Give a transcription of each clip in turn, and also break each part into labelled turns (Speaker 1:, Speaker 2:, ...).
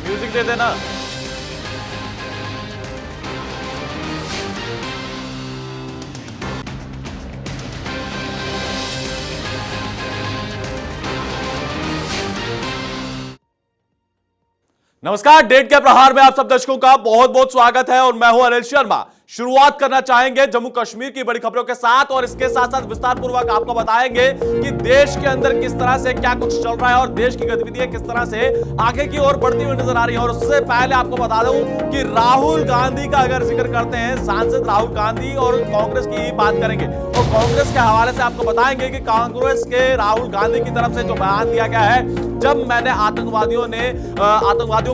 Speaker 1: Music दे देना। नमस्कार, date के प्रहार में आप सब दर्शकों का बहुत बहुत स्वागत है और मैं हूं अनिल शर्मा। शुरुआत करना चाहेंगे जम्मू कश्मीर की बड़ी खबरों के साथ और इसके साथ साथ विस्तार पूर्वक आपको बताएंगे कि देश के अंदर किस तरह से क्या कुछ चल रहा है और देश की गतिविधियां किस तरह से आगे की ओर बढ़ती हुई नजर आ रही है। और उससे पहले आपको बता दूं कि राहुल गांधी का अगर जिक्र करते हैं, सांसद राहुल गांधी और कांग्रेस की ही बात करेंगे तो कांग्रेस के हवाले से आपको बताएंगे कि कांग्रेस के राहुल गांधी की तरफ से जो बयान दिया गया है, जब मैंने आतंकवादियों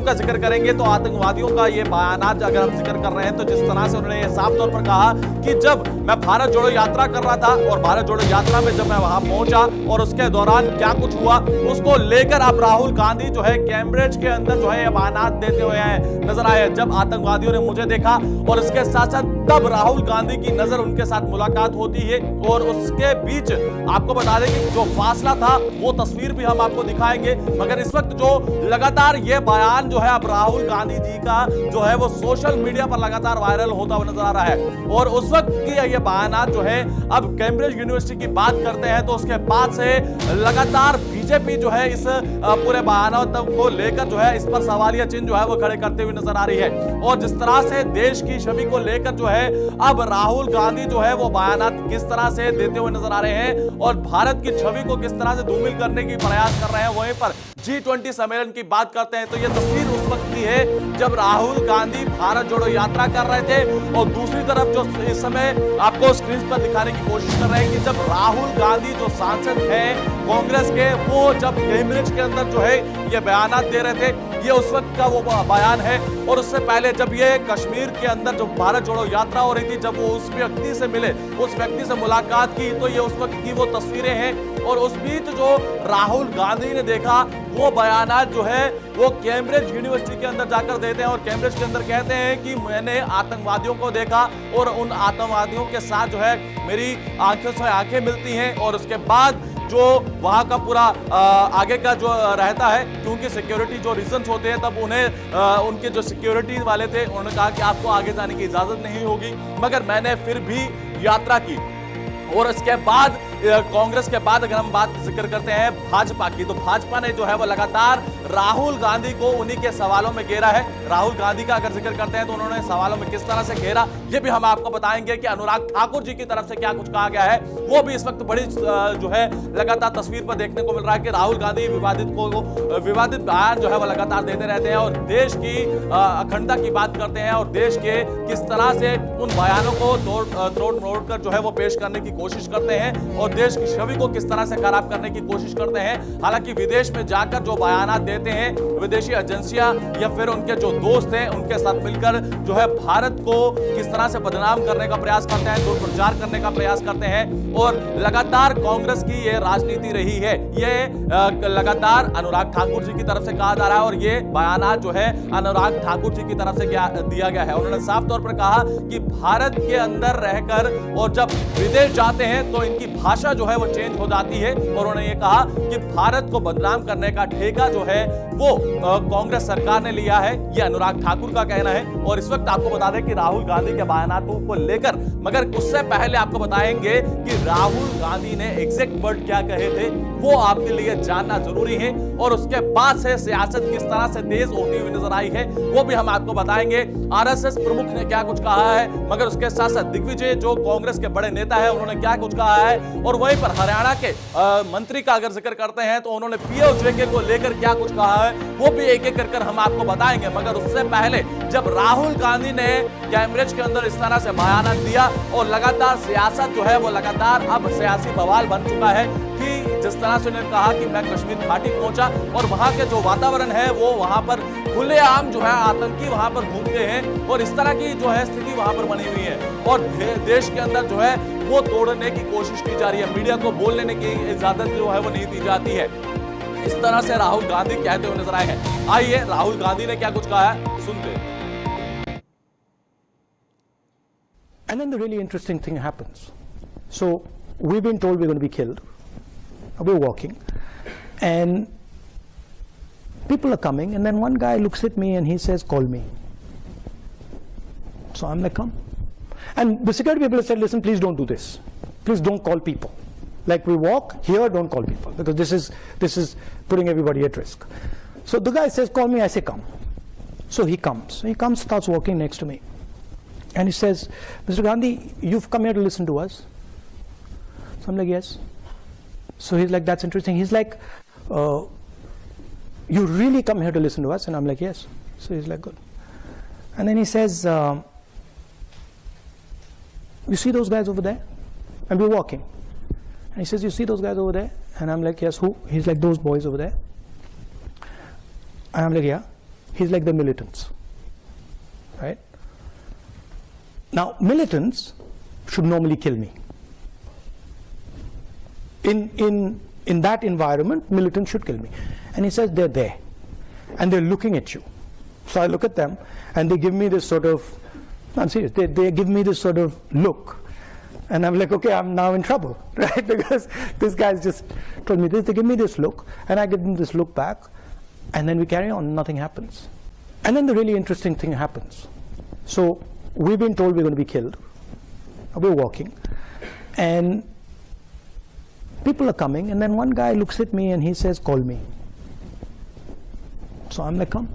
Speaker 1: का जिक्र करेंगे तो आतंकवादियों का ये बयानात अगर हम जिक्र कर रहे हैं तो जिस तरह से उन्होंने साफ तौर पर कहा कि जब मैं भारत जोड़ो यात्रा कर रहा था और भारत जोड़ो यात्रा में जब मैं वहां पहुंचा और उसके दौरान क्या कुछ हुआ उसको लेकर अब राहुल गांधी जो है कैम्ब्रिज के अंदर जो है ये बयानात देते हुए नजर आए। जब आतंकवादियों ने मुझे देखा और इसके साथ साथ तब राहुल गांधी की नजर उनके साथ मुलाकात होती है और उसके बीच आपको बता दें कि जो फासला था वो तस्वीर भी हम आपको दिखाएंगे। मगर इस वक्त जो लगातार ये बयान जो है अब राहुल गांधी जी का जो है वो सोशल मीडिया पर लगातार वायरल होता हुआ नजर आ रहा है। और उस वक्त की ये बयानात जो है अब कैम्ब्रिज यूनिवर्सिटी की बात करते हैं तो उसके बाद से लगातार बीजेपी जो है इस पूरे बयानों को लेकर जो है इस पर सवालिया चिन्ह जो है वो खड़े करते हुए नजर आ रही है। और जिस तरह से देश की छवि को लेकर जो है अब राहुल गांधी जो है वो बयानात किस तरह से देते हुए नजर आ रहे हैं और भारत की छवि को किस तरह से धूमिल करने की प्रयास कर रहे हैं। वहीं पर G20 सम्मेलन की बात करते हैं तो यह तस्वीर उस वक्त की है जब राहुल गांधी भारत जोड़ो यात्रा कर रहे थे और दूसरी तरफ जो इस समय आपको स्क्रीन पर दिखाने की कोशिश कर रहे हैं कि जब राहुल गांधी जो सांसद हैं कांग्रेस के, वो जब कैम्ब्रिज के अंदर जो है ये बयानात दे रहे थे, ये उस वक्त का वो बयान है। और उससे पहले जब ये कश्मीर के अंदर जो भारत जोड़ो यात्रा हो रही थी, जब वो उस व्यक्ति से मिले, उस व्यक्ति से मुलाकात की, तो ये उस वक्त की वो तस्वीरें हैं। और उस बीच जो राहुल गांधी ने देखा वो बयानात जो है वो कैम्ब्रिज यूनिवर्सिटी के अंदर जाकर देते हैं और कैम्ब्रिज के अंदर कहते हैं कि मैंने आतंकवादियों को देखा और उन आतंकवादियों के साथ जो है मेरी आंखों से आंखें मिलती हैं। और उसके बाद जो वहां का पूरा आगे का जो रहता है, क्योंकि सिक्योरिटी जो रीजंस होते हैं तब उन्हें उनके जो सिक्योरिटी वाले थे उन्होंने कहा कि आपको आगे जाने की इजाजत नहीं होगी, मगर मैंने फिर भी यात्रा की। और इसके बाद कांग्रेस के बाद अगर हम बात जिक्र करते हैं भाजपा की, तो भाजपा ने जो है वो लगातार राहुल गांधी को उन्हीं के सवालों में घेरा है। राहुल गांधी का अगर जिक्र करते हैं तो उन्होंने सवालों में किस तरह से घेरा ये भी हम आपको बताएंगे कि अनुराग ठाकुर जी की तरफ से क्या कुछ कहा गया है। वो भी इस वक्त बड़ी जो है लगातार तस्वीर पर देखने को मिल रहा है कि राहुल गांधी विवादित बयान जो है वो लगातार देते रहते हैं और देश की अखंडता की बात करते हैं और देश के किस तरह से उन बयानों को तोड़ मरोड़ कर जो है वो पेश करने की कोशिश करते हैं और देश की छवि को किस तरह से खराब करने की कोशिश करते हैं। हालांकि विदेश में जाकर जो बयानात देते हैं विदेशी एजेंसियां या फिर उनके जो दोस्त हैं उनके साथ मिलकर जो है भारत को किस तरह से बदनाम करने का प्रयास करते हैं, दुष्प्रचार करने का प्रयास करते हैं। और लगातार कांग्रेस की ये राजनीति रही है, ये लगातार अनुराग ठाकुर जी की तरफ से कहा जा रहा है और ये बयानात जो है अनुराग ठाकुर जी की तरफ से दिया गया है। उन्होंने साफ तौर पर कहा कि भारत के अंदर रहकर और जब विदेश जाते हैं तो इनकी भाषा जो है वो चेंज हो जाती है। और उन्होंने ये कहा कि भारत को बदनाम करने का ठेका जो है वो कांग्रेस सरकार ने लिया है, ये अनुराग ठाकुर का कहना है। और इस वक्त आपको बता दें कि राहुल गांधी के बयानों को लेकर, मगर उससे पहले आपको बताएंगे कि राहुल गांधी ने एग्जैक्ट वर्ड क्या कहे थे वो आपके लिए जानना जरूरी है। और उसके बाद से सियासत किस तरह से तेज होती हुई नजर आई है वो भी हम आपको बताएंगे। आरएसएस प्रमुख ने क्या कुछ कहा है, मगर उसके साथ साथ दिग्विजय जो कांग्रेस के बड़े नेता है उन्होंने क्या कुछ कहा है। और वहीं पर हरियाणा के मंत्री का अगर जिक्र करते हैं तो उन्होंने पीओजे को लेकर क्या कुछ कहा है वो भी एक एक कर हम आपको बताएंगे। मगर उससे पहले जब राहुल गांधी ने कैम्ब्रिज के अंदर इस तरह से बयान दिया और लगातार सियासत जो है वो लगातार अब सियासी बवाल बन चुका है कि जिस तरह से उन्होंने कहा कि मैं कश्मीर घाटी पहुंचा और वहां के जो वातावरण है वो वहां पर खुलेआम जो है आतंकी वहां पर घूमते हैं और इस तरह की जो है स्थिति वहां पर बनी हुई है और देश के अंदर जो है वो तोड़ने की कोशिश की जा रही है। मीडिया को बोलने की इजाजत जो है वो नहीं दी जाती है। इस तरह से राहुल गांधी कहते हुए नजर आए हैं। आइए राहुल गांधी ने क्या कुछ कहा है सुनते हैं।
Speaker 2: And then the really interesting thing happens. So we've been told we're going to be killed. We're walking, and people are coming, and then one guy looks at me and he says, "Call me." So I'm like, "Come." And the security people have said, "Listen, please don't do this. Please don't call people. Like we walk here, don't call people, because this is putting everybody at risk." So the guy says, "Call me." I say, "Come." So he comes. Starts walking next to me, and he says, "Mr. Gandhi, you've come here to listen to us?" So I'm like, "Yes." So he's like, "That's interesting." He's like, "You really come here to listen to us?" And I'm like, "Yes." So he's like, "Good." And then he says, "You see those guys over there?" And we're walking. And he says, "You see those guys over there?" And I'm like, "Yes." "Who?" He's like, "Those boys over there." And I'm like, "Yeah." He's like, "The militants." Right? Now, militants should normally kill me. In that environment, militants should kill me. And he says, "They're there. And they're looking at you." So I look at them, and they give me this sort of, I'm serious, they give me this sort of look. And I'm like, okay, I'm now in trouble, right? Because this guy's just told me this. They give me this look, and I give them this look back, and then we carry on, nothing happens. And then the really interesting thing happens. So we've been told we're going to be killed. We're walking, and people are coming, and then one guy looks at me and he says, "Call me." So I'm like, "Come."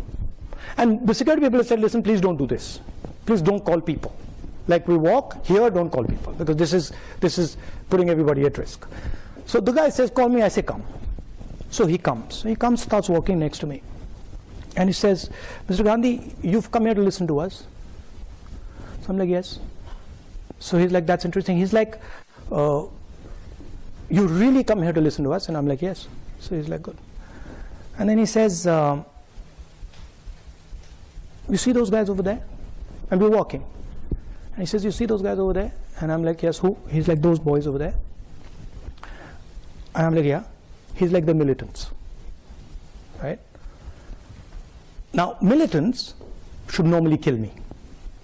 Speaker 2: And the security people have said, "Listen, please don't do this. Please don't call people. Like we walk here, don't call people, because this is putting everybody at risk." So the guy says, "Call me." I say, "Come." So he comes, starts walking next to me, and he says, "Mr. Gandhi, you've come here to listen to us?" So I'm like, "Yes." So he's like, "That's interesting." He's like, "You really come here to listen to us?" And I'm like, "Yes." So he's like, "Good." And then he says, "You see those guys over there?" And we're walking. And he says, "You see those guys over there?" And I'm like, "Yes." "Who?" He's like, "Those boys over there." And I'm like, "Yeah." He's like, "The militants." Right? Now, militants should normally kill me.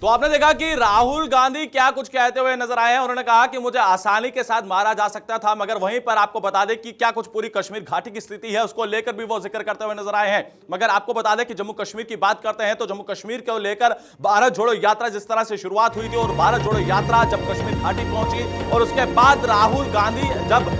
Speaker 1: तो आपने देखा कि राहुल गांधी क्या कुछ कहते हुए नजर आए हैं। उन्होंने कहा कि मुझे आसानी के साथ मारा जा सकता था, मगर वहीं पर आपको बता दें कि क्या कुछ पूरी कश्मीर घाटी की स्थिति है उसको लेकर भी वो जिक्र करते हुए नजर आए हैं। मगर आपको बता दें कि जम्मू कश्मीर की बात करते हैं तो जम्मू कश्मीर को लेकर भारत जोड़ो यात्रा जिस तरह से शुरुआत हुई थी, और भारत जोड़ो यात्रा जब कश्मीर घाटी पहुंची और उसके बाद राहुल गांधी जब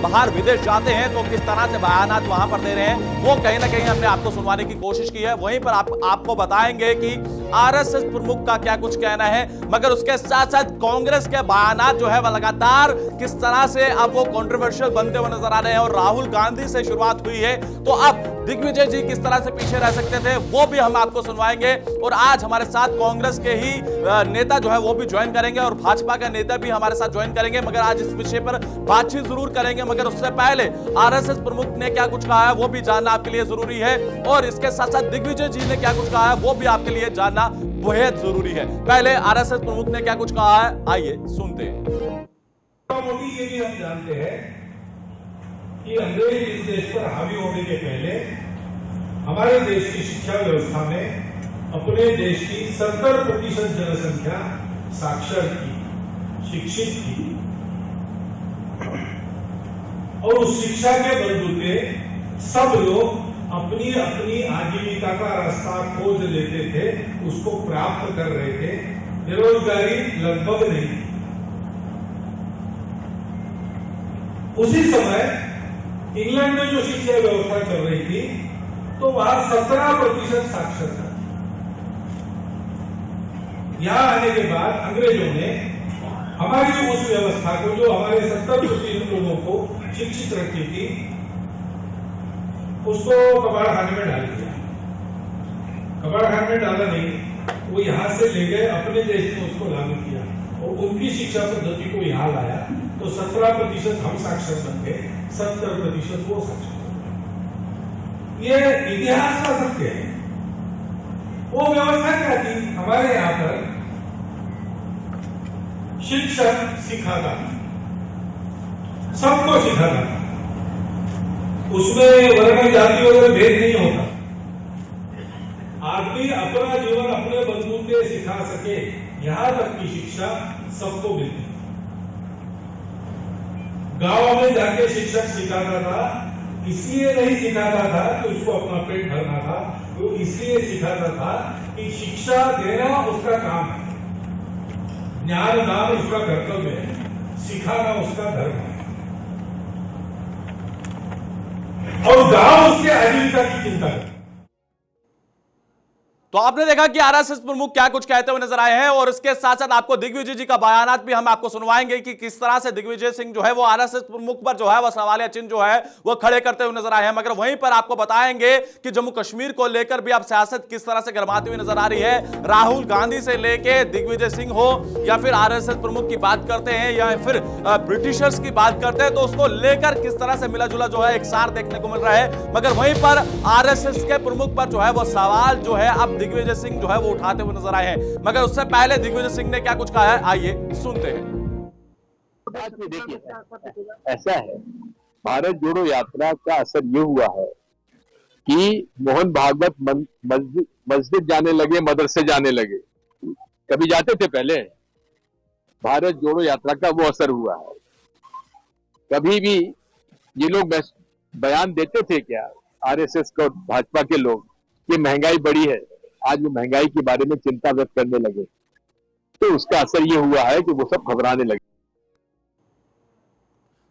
Speaker 1: बाहर विदेश जाते हैं तो किस तरह से बयानात वहां पर दे रहे हैं, वो कहीं ना कहीं हमने आपको सुनवाने की कोशिश की है। वहीं पर आपको बताएंगे कि आरएसएस प्रमुख का क्या कुछ कहना है, मगर उसके साथ साथ कांग्रेस के बयानात जो है वह लगातार किस तरह से अब वो कंट्रोवर्शियल बनते हुए नजर आ रहे हैं। और राहुल गांधी से शुरुआत हुई है तो अब दिग्विजय जी किस तरह से पीछे रह सकते थे वो भी हम आपको सुनवाएंगे। और आज हमारे साथ कांग्रेस के ही नेता जो है वो भी ज्वाइन करेंगे और भाजपा का नेता भी हमारे साथ ज्वाइन करेंगे, मगर आज इस विषय पर बातचीत जरूर करेंगे। मगर उससे पहले आरएसएस प्रमुख ने क्या कुछ कहा है वो भी जानना आपके लिए जरूरी है, और इसके साथ साथ दिग्विजय जी ने क्या कुछ कहा है वो भी आपके लिए जानना बेहद जरूरी है। पहले आरएसएस प्रमुख ने क्या कुछ कहा है, आइए सुनते हैं।
Speaker 3: ये भी हम जानते हैं कि अंग्रेज इस देश पर हावी होने के पहले हमारे देश की शिक्षा व्यवस्था में अपने देश की 70% जनसंख्या साक्षर थी, शिक्षित थी, और उस शिक्षा के बलबूते सब लोग अपनी अपनी आजीविका का रास्ता खोज लेते थे, उसको प्राप्त कर रहे थे, बेरोजगारी लगभग नहीं थी। उसी समय इंग्लैंड में जो शिक्षा व्यवस्था चल रही थी तो वहां 17% साक्षरता थी। यहां आने के बाद अंग्रेजों ने हमारी उस व्यवस्था को, जो हमारे 70% लोगों को शिक्षित रखती थी, उसको कबाड़खाने में डाल दिया। कबाड़खाने में डाला नहीं, वो यहां से ले गए अपने देश में उसको लागू किया और उनकी शिक्षा पद्धति को यहां लाया तो 17% हम साक्षर बन गए, 70% वो साक्षर। ये इतिहास का सत्य है। वो व्यवस्था क्या थी? हमारे यहां पर शिक्षक सिखाता था, सबको सिखाता था, उसमें वर्ण जाति वगैरह भेद नहीं होता। आदमी अपना जीवन अपने बलबूते सिखा सके, यहां तक की शिक्षा सबको मिलती। गांव में जाके शिक्षक सिखाता था इसलिए नहीं सिखाता था कि उसको अपना पेट भरना था, वो इसलिए सिखाता था कि शिक्षा देना उसका काम है, ज्ञान दान उसका कर्तव्य है, सिखाना उसका धर्म है, और गांव उसके आजीविका की चिंता करता है।
Speaker 1: तो आपने देखा कि आरएसएस प्रमुख क्या कुछ कहते हुए नजर आए हैं, और इसके साथ साथ आपको दिग्विजय जी का बयानात भी हम आपको सुनवाएंगे कि किस तरह से दिग्विजय सिंह जो है वो आरएसएस प्रमुख पर जो है वो सवालिया चिन्ह जो है वो खड़े करते हुए नजर आए हैं। मगर वहीं पर आपको बताएंगे कि जम्मू कश्मीर को लेकर भी अब सियासत किस तरह से गर्माती हुई नजर आ रही है। राहुल गांधी से लेके दिग्विजय सिंह हो या फिर आरएसएस प्रमुख की बात करते हैं या फिर ब्रिटिशर्स की बात करते हैं, तो उसको लेकर किस तरह से मिला जुला जो है एक सार देखने को मिल रहा है। मगर वहीं पर आरएसएस के प्रमुख पर जो है वो सवाल जो है अब दिग्विजय सिंह जो है वो उठाते हुए नजर आए हैं। मगर उससे पहले दिग्विजय सिंह ने क्या कुछ कहा है, आइए सुनते हैं।
Speaker 4: देखिए, ऐसा है, भारत जोड़ो यात्रा का असर ये हुआ है कि मोहन भागवत मस्जिद जाने लगे, मदरसे जाने लगे। कभी जाते थे पहले? भारत जोड़ो यात्रा का वो असर हुआ है। कभी भी ये लोग बयान देते थे क्या, आरएसएस को, भाजपा के लोग, कि महंगाई बढ़ी है? आज वो महंगाई के बारे में चिंता व्यक्त करने लगे, तो उसका असर ये हुआ है कि वो सब घबराने लगे।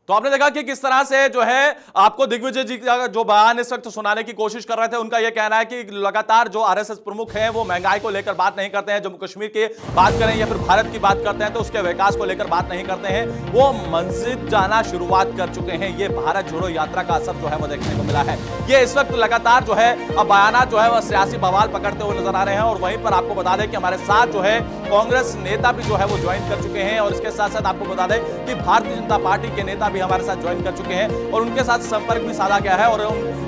Speaker 1: तो आपने देखा कि किस तरह से जो है आपको दिग्विजय जी का जो बयान इस वक्त सुनाने की कोशिश कर रहे थे। उनका यह कहना है कि लगातार जो आरएसएस प्रमुख हैं वो महंगाई को लेकर बात नहीं करते हैं, जम्मू कश्मीर की बात करें या फिर भारत की बात करते हैं तो उसके विकास को लेकर बात नहीं करते हैं, वो मस्जिद जाना शुरुआत कर चुके हैं। ये भारत जोड़ो यात्रा का असर जो है वो देखने को मिला है। ये इस वक्त लगातार जो है अब बयान जो है वह सियासी बवाल पकड़ते हुए नजर आ रहे हैं। और वहीं पर आपको बता दें कि हमारे साथ जो है कांग्रेस नेता भी जो है वो ज्वाइन कर चुके हैं, और इसके साथ साथ आपको बता दें कि भारतीय जनता पार्टी के नेता भी हमारे साथ ज्वाइन कर चुके हैं और उनके साथ संपर्क भी साधा गया है। और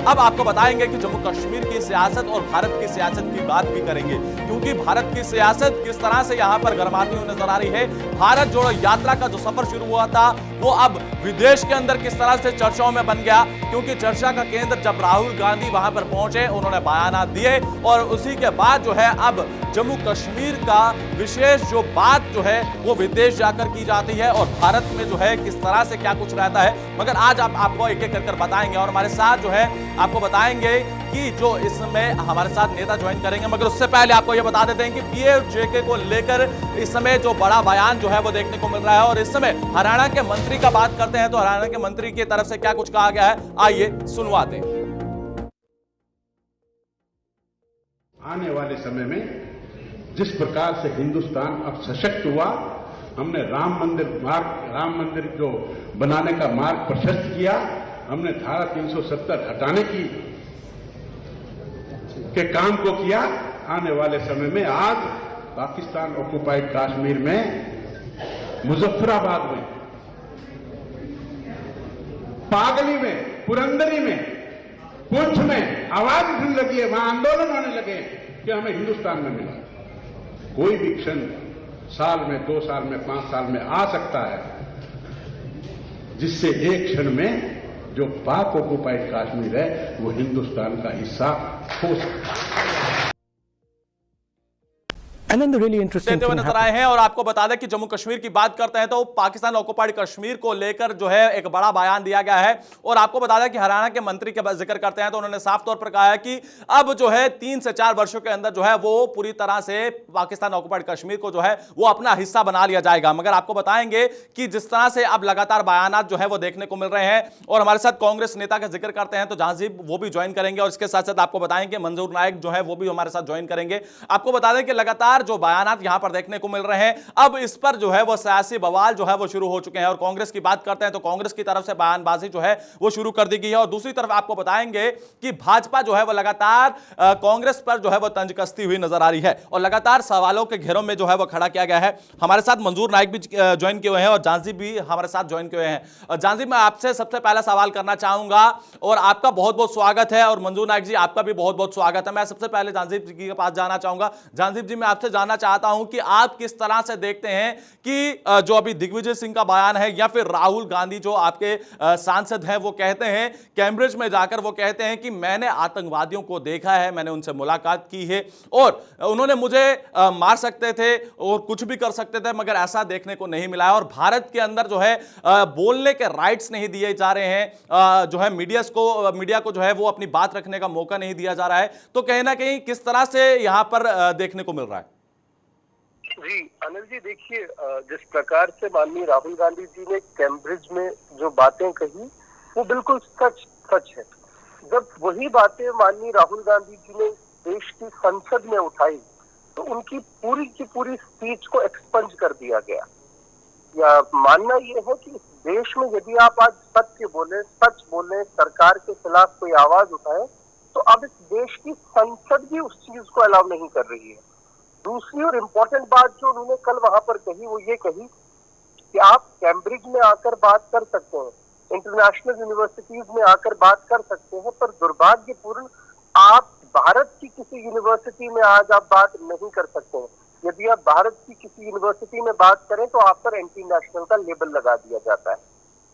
Speaker 1: अब आपको बताएंगे कि जम्मू कश्मीर की सियासत और भारत की सियासत की बात भी करेंगे, क्योंकि भारत की सियासत किस तरह से यहां पर गरमाती हुई नजर आ रही है। भारत जोड़ो यात्रा का जो सफर शुरू हुआ था वो अब विदेश के अंदर किस तरह से चर्चाओं में बन गया, क्योंकि चर्चा का केंद्र जब राहुल गांधी वहां पर पहुंचे, उन्होंने बयान दिए और उसी के बाद जो है अब जम्मू कश्मीर का विशेष जो बात जो है वो विदेश जाकर की जाती है और भारत में जो है किस तरह से क्या कुछ रहता है। मगर आज आपको एक एक कर बताएंगे और हमारे साथ जो है आपको बताएंगे कि जो इसमें हमारे साथ नेता ज्वाइन करेंगे। मगर उससे पहले आपको ये बता देते हैं कि पीएम-जेके को लेकर इस समय जो बड़ा बयान जो है वो देखने को मिल रहा है। और इस समय हरियाणा के मंत्री का बात करते हैं तो हरियाणा के मंत्री की तरफ से क्या कुछ कहा गया है, आइए सुनवाते हैं।
Speaker 5: आने वाले समय में जिस प्रकार से हिंदुस्तान अब सशक्त हुआ, हमने राम मंदिर जो बनाने का मार्ग प्रशस्त किया, हमने धारा 370 हटाने के काम को किया। आने वाले समय में आज पाकिस्तान ऑक्युपाइड कश्मीर में, मुजफ्फराबाद में, पागली में, पुरंदरी में, पुंछ में आवाज उठने लगी है, वहां आंदोलन होने लगे कि हमें हिंदुस्तान में मिला। कोई भी क्षण साल में, 2 साल में, 5 साल में आ सकता है, जिससे एक क्षण में जो पाक ऑक्युपाइड कश्मीर है वो हिंदुस्तान का हिस्सा हो सकता है।
Speaker 2: And then the really interesting
Speaker 1: देते हुए
Speaker 2: thing
Speaker 1: नजर आए हैं। और आपको बता दें कि जम्मू कश्मीर की बात करते हैं तो पाकिस्तान ऑक्युपाइड कश्मीर को लेकर जो है एक बड़ा बयान दिया गया है। और आपको बता दें कि हरियाणा के मंत्री के जिक्र करते हैं तो उन्होंने साफ तौर पर कहा है कि अब जो है 3 से 4 वर्षों के अंदर जो है वो पूरी तरह से पाकिस्तान ऑक्युपाइड कश्मीर को जो है वो अपना हिस्सा बना लिया जाएगा। मगर आपको बताएंगे कि जिस तरह से अब लगातार बयानात जो है वो देखने को मिल रहे हैं और हमारे साथ कांग्रेस नेता का जिक्र करते हैं तो जहांजीब वो भी ज्वाइन करेंगे। और इसके साथ साथ आपको बताएंगे मंजूर नायक जो है वो भी हमारे साथ ज्वाइन करेंगे। आपको बता दें कि लगातार जो बयानात यहां पर देखने को मिल रहे हैं, अब इस पर जो है वो सियासी बवाल जो है वो शुरू हो चुके हैं। और कांग्रेस की बात करते हैं तो कांग्रेस की तरफ से बयानबाजी जो है वो शुरू कर दी गई है। और दूसरी तरफ आपको बताएंगे कि भाजपा जो है वो लगातार कांग्रेस पर जो है वो तंज कसती हुई नजर आ रही है और लगातार सवालों के घेरों में जो है वो खड़ा किया गया है। हमारे साथ मंजूर नायक भी ज्वाइन किए हुए हैं और जहांजीब भी हमारे साथ ज्वाइन किए हुए हैं। जहांजीब, मैं आपसे सबसे पहला सवाल करना चाहूंगा और आपका बहुत बहुत स्वागत है। और मंजूर नायक जी, आपका भी बहुत बहुत स्वागत है। मैं सबसे पहले जहांजीब जी के पास जाना चाहूंगा। जहांजीब जी, मैं आपसे आपसे जानना चाहता हूं कि आप किस तरह से देखते हैं कि जो अभी दिग्विजय सिंह का बयान है या फिर राहुल गांधी जो आपके सांसद हैं वो कहते हैं, कैम्ब्रिज में जाकर वो कहते हैं कि मैंने आतंकवादियों को देखा है, मैंने उनसे मुलाकात की है और उन्होंने मुझे मार सकते थे और कुछ भी कर सकते थे मगर ऐसा देखने को नहीं मिला है। और भारत के अंदर जो है बोलने के राइट्स नहीं दिए जा रहे हैं, जो है मीडिया को जो है वो अपनी बात रखने का मौका नहीं दिया जा रहा है। तो कहीं ना कहीं किस तरह से यहां पर देखने को मिल रहा है?
Speaker 6: जी अनिल जी, देखिए जिस प्रकार से माननीय राहुल गांधी जी ने कैम्ब्रिज में जो बातें कही वो बिल्कुल सच है। जब वही बातें माननीय राहुल गांधी जी ने देश की संसद में उठाई तो उनकी पूरी की पूरी स्पीच को एक्सपंज कर दिया गया। या मानना यह है कि इस देश में यदि आप आज सच बोले, सरकार के खिलाफ कोई आवाज उठाए तो अब इस देश की संसद भी उस चीज को अलाउ नहीं कर रही है। दूसरी और इम्पोर्टेंट बात जो उन्होंने कल वहां पर कही वो ये कही कि आप कैम्ब्रिज में आकर बात कर सकते हैं, इंटरनेशनल यूनिवर्सिटीज में आकर बात कर सकते हैं, पर दुर्भाग्यपूर्ण आप भारत की किसी यूनिवर्सिटी में आज आप बात नहीं कर सकते हैं। यदि आप भारत की किसी यूनिवर्सिटी में बात करें तो आप पर एंटी नेशनल का लेबल लगा दिया जाता है।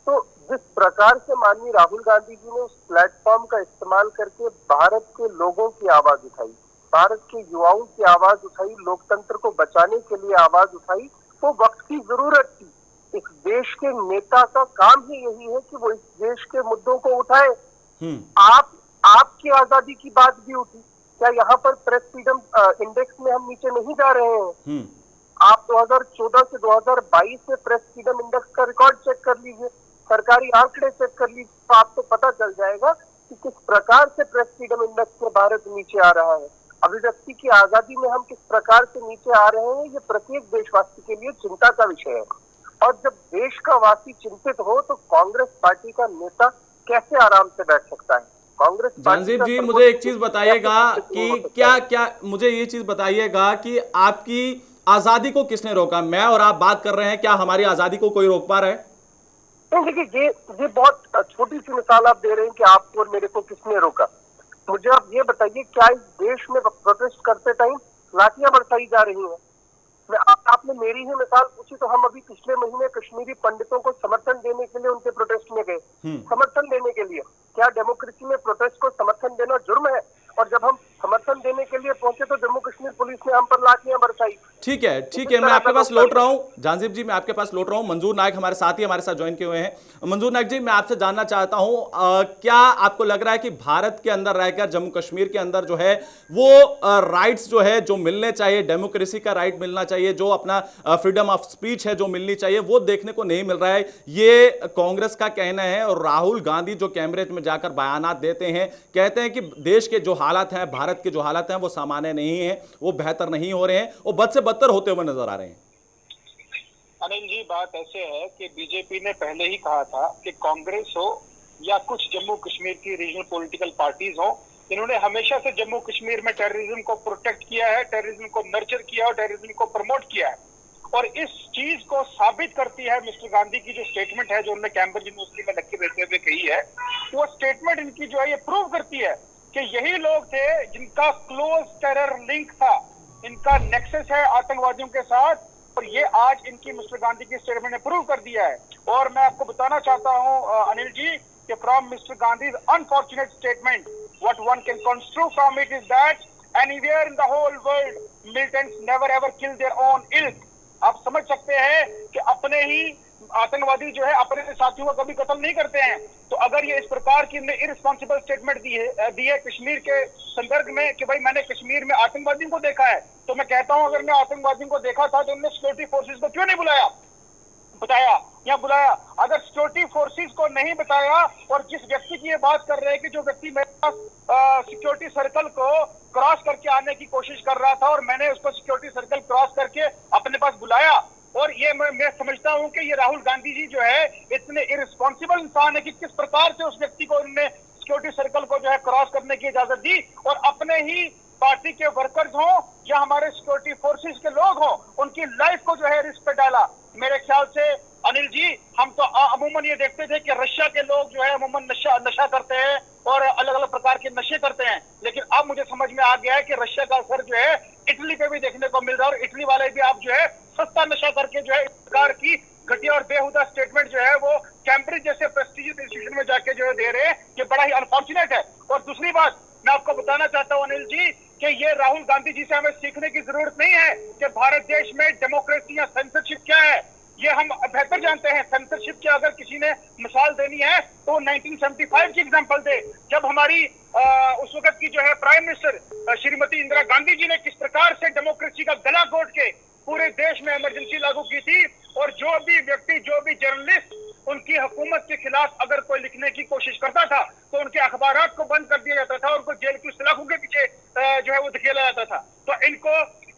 Speaker 6: तो जिस प्रकार से माननीय राहुल गांधी जी ने उस प्लेटफॉर्म का इस्तेमाल करके भारत के लोगों की आवाज उठाई, भारत के युवाओं की आवाज उठाई, लोकतंत्र को बचाने के लिए आवाज उठाई, वो वक्त की जरूरत थी। इस देश के नेता का काम ही यही है कि वो इस देश के मुद्दों को उठाए। आपकी आजादी की बात भी उठी, क्या यहाँ पर प्रेस फ्रीडम इंडेक्स में हम नीचे नहीं जा रहे हैं? आप 2014 से 2022 में प्रेस फ्रीडम इंडेक्स का रिकॉर्ड चेक कर लीजिए, सरकारी आंकड़े चेक कर लीजिए, तो आपको पता चल जाएगा कि किस प्रकार से प्रेस फ्रीडम इंडेक्स में भारत नीचे आ रहा है। अभिव्यक्ति की आजादी में हम किस प्रकार से नीचे आ रहे हैं, ये प्रत्येक देशवासी के लिए चिंता का विषय है। और जब देश का वासी चिंतित हो तो कांग्रेस पार्टी का नेता कैसे आराम से बैठ सकता है? कांग्रेस
Speaker 1: जानजीव जी, मुझे एक चीज बताइएगा कि क्या मुझे ये चीज बताइएगा कि आपकी आजादी को किसने रोका? मैं और आप बात कर रहे हैं, क्या हमारी आजादी को कोई रोक पा रहा है?
Speaker 6: देखिए, ये बहुत छोटी सी मिसाल आप दे रहे हैं कि आपको और मेरे को किसने रोका। मुझे आप ये बताइए, क्या इस देश में प्रोटेस्ट करते टाइम लाठियां बरसाई जा रही हैं? आपने मेरी ही मिसाल पूछी तो हम अभी पिछले महीने कश्मीरी पंडितों को समर्थन देने के लिए उनके प्रोटेस्ट में गए, समर्थन देने के लिए। क्या डेमोक्रेसी में प्रोटेस्ट को समर्थन देना जुर्म है? और जब हम समर्थन देने के लिए पहुंचे तो जम्मू कश्मीर पुलिस ने हम पर लाठियां बरसाई।
Speaker 1: ठीक है, मैं आपके पास लौट रहा हूं। जानजीव जी, मैं आपके पास लौट रहा हूं। मंजूर नायक हमारे साथ ज्वाइन किए हुए हैं। मंजूर नायक जी, मैं आपसे जानना चाहता हूं, क्या आपको लग रहा है कि भारत के अंदर रहकर जम्मू कश्मीर के अंदर जो है वो राइट्स जो है जो मिलने चाहिए, डेमोक्रेसी का राइट मिलना चाहिए, जो अपना फ्रीडम ऑफ स्पीच है जो मिलनी चाहिए, वो देखने को नहीं मिल रहा है? ये कांग्रेस का कहना है। और राहुल गांधी जो कैम्ब्रिज में जाकर बयानात देते हैं, कहते हैं कि देश के जो हालात हैं, भारत के जो हालात हैं वो सामान्य नहीं है, वो बेहतर नहीं हो रहे हैं, वो बद से बदतर होते हुए नजर आ रहे हैं।
Speaker 7: अनिल जी, बात ऐसे है कि बीजेपी ने पहले ही कहा था कि कांग्रेस हो या कुछ जम्मू कश्मीर की रीजनल पॉलिटिकल पार्टीज हो, इन्होंने हमेशा से जम्मू कश्मीर में टेररिज्म को प्रोटेक्ट किया है, टेररिज्म को नर्चर किया और टेररिज्म को प्रमोट किया है। और इस चीज को साबित करती है मिस्टर गांधी की जो स्टेटमेंट है जो उन्होंने कैम्ब्रिज यूनिवर्सिटी में लेक्चर देते हुए कही है, वो स्टेटमेंट इनकी जो है ये प्रूव करती है कि यही लोग थे जिनका क्लोज टेरर लिंक था, इनका नेक्सस है आतंकवादियों के साथ, और ये आज इनकी मिस्टर गांधी की स्टेटमेंट ने प्रूव कर दिया है। और मैं आपको बताना चाहता हूं अनिल जी कि from mister Gandhi's unfortunate statement what one can construe from it is that anywhere in the whole world militants never ever kill their own ilk. आप समझ सकते हैं कि अपने ही आतंकवादी जो है अपने साथियों को कभी कत्ल नहीं करते हैं। तो अगर ये इस प्रकार की इररिस्पॉन्सिबल स्टेटमेंट दी है कश्मीर के संदर्भ में कि भाई मैंने कश्मीर में आतंकवादियों को देखा है, तो मैं कहता हूं अगर मैं आतंकवादियों को देखा था तो उन्होंने सिक्योरिटी फोर्सेज को क्यों नहीं बताया या बुलाया? अगर सिक्योरिटी फोर्सेज को नहीं बताया और जिस व्यक्ति की ये बात कर रहे हैं कि जो व्यक्ति मेरे पास सिक्योरिटी सर्कल को क्रॉस करके आने की कोशिश कर रहा था और मैंने उसको सिक्योरिटी सर्कल क्रॉस करके अपने पास बुलाया, और ये मैं समझता हूं कि ये राहुल गांधी जी जो है इतने इररिस्पॉन्सिबल इंसान है कि किस प्रकार से उस व्यक्ति को उन्होंने सिक्योरिटी सर्कल को जो है क्रॉस करने की इजाजत दी और अपने ही पार्टी के वर्कर्स हों या हमारे सिक्योरिटी फोर्सेस के लोग हों, उनकी लाइफ को जो है रिस्क पे डाला। मेरे ख्याल से अनिल जी, हम तो अमूमन ये देखते थे कि रशिया के लोग जो है अमूमन नशा करते हैं और अलग अलग प्रकार के नशे करते हैं, लेकिन अब मुझे समझ में आ गया है कि रशिया का असर जो है इटली पे भी देखने को मिल रहा है। और इटली वाले भी आप जो है सस्ता नशा करके जो है इस प्रकार की घटिया और बेहुदा स्टेटमेंट जो है वो कैम्ब्रिज जैसे प्रेस्टीजियस इंस्टीट्यूशन में जाके जो है दे रहे हैं, ये बड़ा ही अनफॉर्चुनेट है। और दूसरी बात मैं आपको बताना चाहता हूं अनिल जी कि ये राहुल गांधी जी से हमें सीखने की जरूरत नहीं है कि भारत देश में डेमोक्रेसी या सेंसरशिप क्या है, ये हम बेहतर जानते हैं। सेंसरशिप की अगर किसी ने मिसाल देनी है तो 1975 की एग्जांपल दे, जब हमारी उस वक्त की जो है प्राइम मिनिस्टर श्रीमती इंदिरा गांधी जी ने किस प्रकार से डेमोक्रेसी का गला घोट के पूरे देश में इमरजेंसी लागू की थी। और जो भी व्यक्ति, जो भी जर्नलिस्ट उनकी हुकूमत के खिलाफ अगर कोई लिखने की कोशिश करता था तो उनके अखबारात को बंद कर दिया जाता था और उनको जेल की सलाखों के पीछे जो है वो धकेला जाता था। तो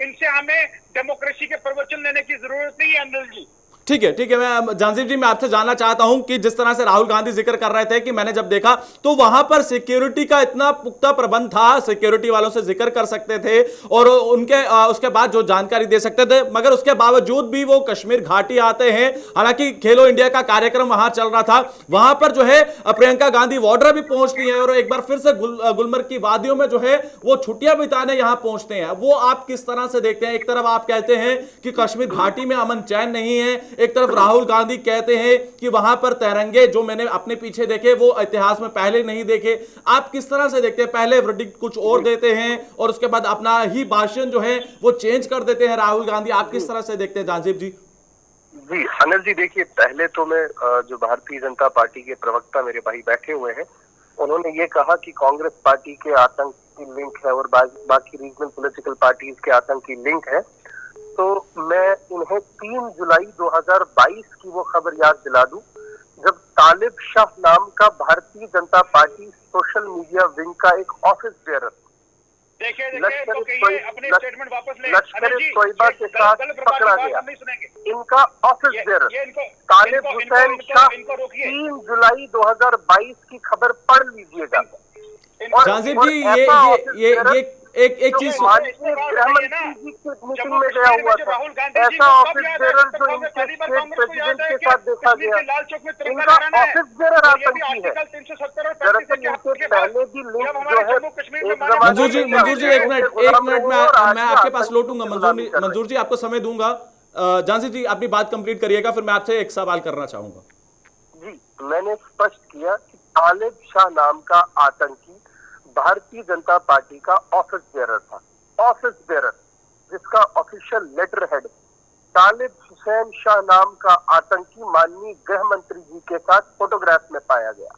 Speaker 7: इनसे हमें डेमोक्रेसी के प्रवचन लेने की जरूरत नहीं है अनिल जी।
Speaker 1: ठीक है, मैं जांजिब जी मैं आपसे जानना चाहता हूं कि जिस तरह से राहुल गांधी जिक्र कर रहे थे कि मैंने जब देखा तो वहां पर सिक्योरिटी का इतना पुख्ता प्रबंध था, सिक्योरिटी वालों से जिक्र कर सकते थे और उनके उसके बाद जो जानकारी दे सकते थे, मगर उसके बावजूद भी वो कश्मीर घाटी आते हैं। हालांकि खेलो इंडिया का कार्यक्रम वहां चल रहा था, वहां पर जो है प्रियंका गांधी वाड्रा भी पहुंचती है और एक बार फिर से गुलमर्ग की वादियों में जो है वो छुट्टियां बिताने यहां पहुंचते हैं। वो आप किस तरह से देखते हैं? एक तरफ आप कहते हैं कि कश्मीर घाटी में अमन चैन नहीं है, एक तरफ राहुल गांधी कहते हैं कि वहां पर तिरंगे जो मैंने अपने पीछे देखे वो इतिहास में पहले नहीं देखे। आप किस तरह से देखते हैं? पहले वर्डिक्ट कुछ और देते हैं और उसके बाद अपना ही भाषण जो है वो चेंज कर देते हैं राहुल गांधी। आप किस तरह से देखते हैं जांजिब जी?
Speaker 6: जी अनिल जी, देखिए पहले तो मैं जो भारतीय जनता पार्टी के प्रवक्ता मेरे भाई बैठे हुए हैं उन्होंने ये कहा कि कांग्रेस पार्टी के आतंक की लिंक है और बाकी रीजनल पॉलिटिकल पार्टीज के आतंक की लिंक है, तो मैं इन्हें 3 जुलाई 2022 की वो खबर याद दिला दूं जब तालिब शाह नाम का Bharatiya Janata party social media wing का एक ऑफिस बेयरर लश्कर तोयबा के साथ पकड़ा गया, इनका ऑफिस बेयरर तालिब हुसैन शाह 3 जुलाई 2022 की खबर पढ़ लीजिएगा।
Speaker 1: जांजिब जी ये एक चीज
Speaker 6: मीटिंग में गया हुआ था, ऐसा ऑफिस बेयरर जो इनके स्टेट प्रेसिडेंट के साथ देखा गया, इनका ऑफिस बेयरर आतंकी है। दरअसल इनके पहले भी लिंक जो है
Speaker 1: मंजूर जी एक मिनट मैं आपके पास लौटूंगा। मंजूर जी आपको समय दूंगा। जांजिब जी अपनी बात कंप्लीट करिएगा, फिर मैं आपसे एक सवाल करना चाहूंगा।
Speaker 6: जी मैंने स्पष्ट किया कि तालिब शाह नाम का आतंकी भारतीय जनता पार्टी का ऑफिस बेयरर था, ऑफिस बेयरर जिसका ऑफिशियल लेटर हेड तालिब हुसैन शाह नाम का आतंकी माननीय गृह मंत्री जी के साथ फोटोग्राफ में पाया गया।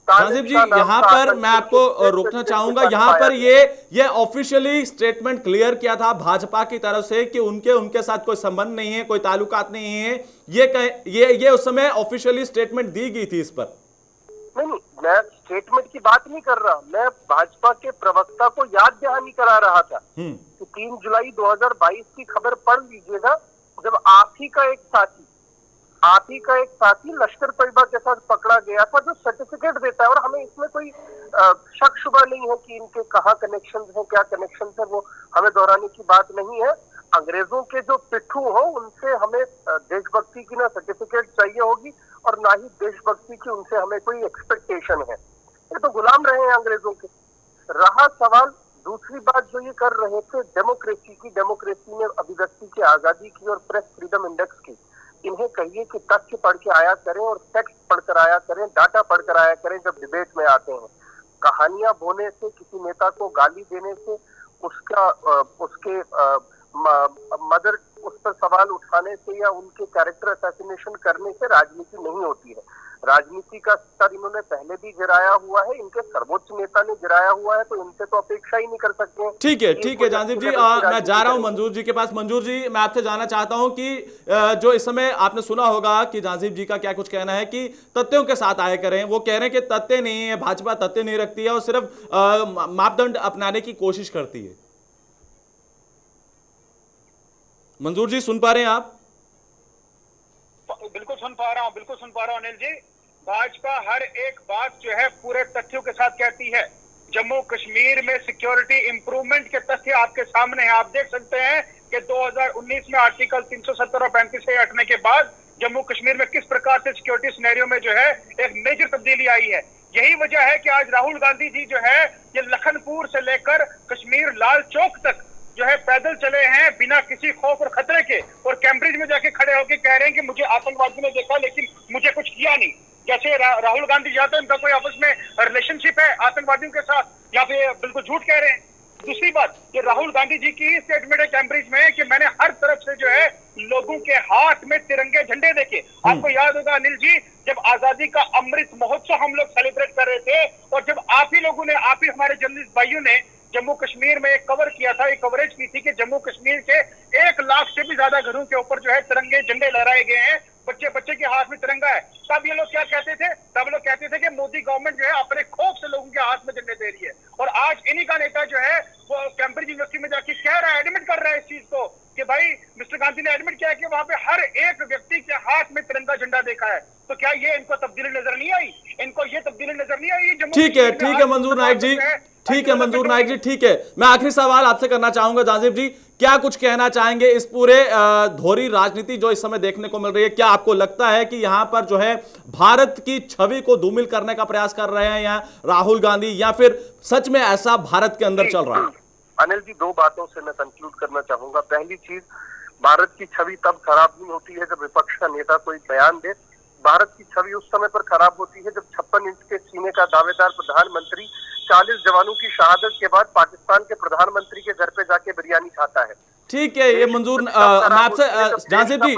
Speaker 1: जांजिब जी यहाँ पर मैं आपको रोकना चाहूंगा, यहाँ पर ये ऑफिशियली स्टेटमेंट क्लियर किया था भाजपा की तरफ से कि उनके साथ कोई संबंध नहीं है, कोई ताल्लुकात नहीं है, ये उस समय ऑफिशियली स्टेटमेंट दी गई थी इस पर।
Speaker 6: नहीं, मैं स्टेटमेंट की बात नहीं कर रहा, मैं भाजपा के प्रवक्ता को याद दहानी करा रहा था कि 3 जुलाई 2022 की खबर पढ़ लीजिएगा जब आप ही का एक साथी लश्कर तोयबा के साथ पकड़ा गया था, जो सर्टिफिकेट देता है। और हमें इसमें कोई शक शुबा नहीं है कि इनके कहाँ कनेक्शन है, क्या कनेक्शन है, वो हमें दोहराने की बात नहीं है। अंग्रेजों के जो पिट्ठू हो उनसे हमें देशभक्ति की ना सर्टिफिकेट चाहिए होगी और ना ही देशभक्ति की उनसे हमें कोई एक्सपेक्टेशन है। ये तो गुलाम रहे हैं अंग्रेजों के। रहा सवाल दूसरी बात जो ये कर रहे थे डेमोक्रेसी की, डेमोक्रेसी में अभिव्यक्ति की आजादी की और प्रेस फ्रीडम इंडेक्स की, इन्हें कहिए कि तथ्य पढ़ के आया करें और टेक्स्ट पढ़कर आया करें, डाटा पढ़कर आया करें जब डिबेट में आते हैं। कहानियां बोने से, किसी नेता को गाली देने से, उसके मदर उस पर सवाल उठाने से या उनके कैरेक्टर असैसिनेशन करने से राजनीति नहीं होती है। राजनीति का स्तर इन्होंने पहले भी गिराया हुआ है, इनके सर्वोच्च नेता ने गिराया हुआ है, तो इनसे तो अपेक्षा ही नहीं कर सकते।
Speaker 1: ठीक है जांजिब जी, मैं जा रहा हूं मंजूर जी के पास। मंजूर जी मैं आपसे जानना चाहता हूं कि जो इस समय आपने सुना होगा कि जांजिब जी का क्या कुछ कहना है कि तथ्यों के साथ आया करें। वो कह रहे हैं कि तथ्य नहीं है, भाजपा तथ्य नहीं रखती है और सिर्फ मापदंड अपनाने की कोशिश करती है। मंजूर जी सुन पा रहे हैं आप?
Speaker 7: बिल्कुल सुन पा रहा हूं अनिल जी। भाजपा हर एक बात जो है पूरे तथ्यों के साथ कहती है। जम्मू कश्मीर में सिक्योरिटी इंप्रूवमेंट के तथ्य आपके सामने हैं। आप देख सकते हैं कि 2019 में आर्टिकल 370 और 35 से हटने के बाद जम्मू कश्मीर में किस प्रकार से सिक्योरिटी सिनेरियो में जो है एक मेजर तब्दीली आई है। यही वजह है कि आज राहुल गांधी जी जो है ये लखनपुर से लेकर कश्मीर लाल चौक तक जो है पैदल चले किसी खौफ और खतरे के, और कैम्ब्रिज में जाके खड़े होकर कह रहे हैं कि मुझे आतंकवादियों ने देखा लेकिन मुझे कुछ किया नहीं। जैसे राहुल गांधी जाते हैं, उनका कोई आपस में रिलेशनशिप है आतंकवादियों के साथ, या फिर बिल्कुल झूठ कह रहे हैं। दूसरी बात, ये राहुल गांधी जी की स्टेटमेंट है कैम्ब्रिज में कि मैंने हर तरफ से जो है लोगों के हाथ में तिरंगे झंडे देखे। आपको याद होगा अनिल जी, जब आजादी का अमृत महोत्सव हम लोग सेलिब्रेट कर रहे थे, और जब आप ही लोगों ने, आप ही हमारे जर्नलिस्ट भाइयों ने जम्मू कश्मीर में एक कवर किया था, एक कवरेज की थी कि जम्मू कश्मीर के 1 लाख से भी ज्यादा घरों के ऊपर जो है तिरंगे झंडे लहराए गए हैं, बच्चे बच्चे के हाथ में तिरंगा है। तब ये लोग क्या कहते थे? तब लोग कहते थे कि मोदी गवर्नमेंट जो है अपने खौफ से लोगों के हाथ में झंडे दे रही है। और आज इन्हीं का नेता जो है वो कैम्ब्रिज यूनिवर्सिटी में जाके कह रहा है, एडमिट कर रहा है इस चीज को कि भाई मिस्टर गांधी ने एडमिट किया है कि वहां पे हर एक व्यक्ति के हाथ में तिरंगा झंडा देखा है। तो क्या ये इनको तब्दीली नजर नहीं आई? इनको ये तब्दीली नजर नहीं आई?
Speaker 1: ठीक है मंजूर नायक जी, ठीक है मंजूर नायक जी, ठीक है। मैं आखिरी सवाल आपसे करना चाहूंगा जाजिब जी, क्या कुछ कहना चाहेंगे इस पूरे धोरी राजनीति जो इस समय देखने को मिल रही है? क्या आपको लगता है कि यहां पर जो है भारत की छवि को धूमिल करने का प्रयास कर रहे हैं या राहुल गांधी, या फिर सच में ऐसा भारत के अंदर चल रहा है?
Speaker 6: अनिल जी, 2 बातों से मैं कंक्लूड करना चाहूंगा। पहली चीज, भारत की छवि तब खराब नहीं होती है जब विपक्ष का नेता कोई बयान दे। भारत की छवि उस समय पर खराब होती है जब 56 इंच के सीने का दावेदार प्रधानमंत्री 40 जवानों की शहादत के बाद पाकिस्तान के प्रधानमंत्री के घर पे जाके बिरयानी खाता है।
Speaker 1: ठीक है, ये मंजूर, मैं आपसे जाजिब जी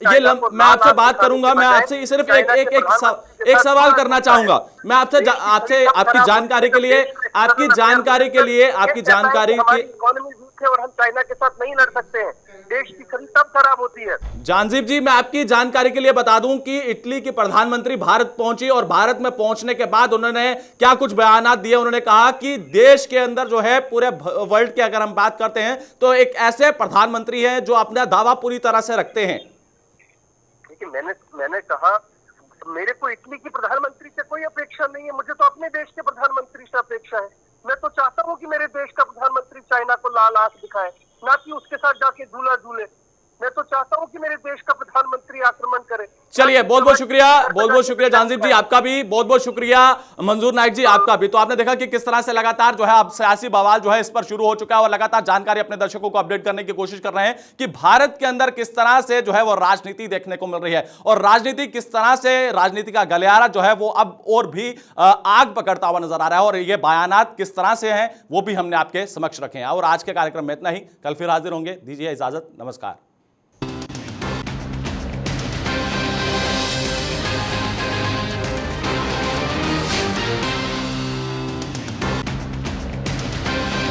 Speaker 1: मैं आपसे बात करूंगा। मैं आपसे सिर्फ एक सवाल करना चाहूंगा। मैं आपसे आपकी जानकारी के लिए
Speaker 6: इकोनॉमी वीक है और हम चाइना के साथ नहीं लड़ सकते हैं। देश की छवि तब खराब होती है।
Speaker 1: जानजीव जी, मैं आपकी जानकारी के लिए बता दूं कि इटली की प्रधानमंत्री भारत पहुंची और भारत में पहुंचने के बाद उन्होंने क्या कुछ बयान दिए। उन्होंने कहा कि देश के अंदर जो है, पूरे वर्ल्ड की अगर हम बात करते हैं तो एक ऐसे प्रधानमंत्री हैं जो अपना दावा पूरी तरह से रखते हैं।
Speaker 6: मैंने कहा मेरे को इटली की प्रधानमंत्री से कोई अपेक्षा नहीं है, मुझे तो अपने देश के प्रधानमंत्री से अपेक्षा है। मैं तो चाहता हूं कि मेरे देश का प्रधानमंत्री चाइना को लाल आंख दिखाए, ना कि उसके साथ जाके झूला झूले। मैं तो चाहता हूं कि मेरे देश का प्रधानमंत्री आक्रमण करे।
Speaker 1: चलिए, बहुत बहुत शुक्रिया जानजीव जी, आपका भी बहुत बहुत शुक्रिया। मंजूर नायक जी, आपका भी। तो आपने देखा कि किस तरह से लगातार जो है अब सियासी बवाल जो है इस पर शुरू हो चुका है और लगातार जानकारी अपने दर्शकों को अपडेट करने की कोशिश कर रहे हैं कि भारत के अंदर किस तरह से जो है वो राजनीति देखने को मिल रही है और राजनीति किस तरह से, राजनीति का गलियारा जो है वो अब और भी आग पकड़ता हुआ नजर आ रहा है और ये बयानात किस तरह से हैं वो भी हमने आपके समक्ष रखे हैं। और आज के कार्यक्रम में इतना ही, कल फिर हाजिर होंगे। दीजिए इजाजत, नमस्कार।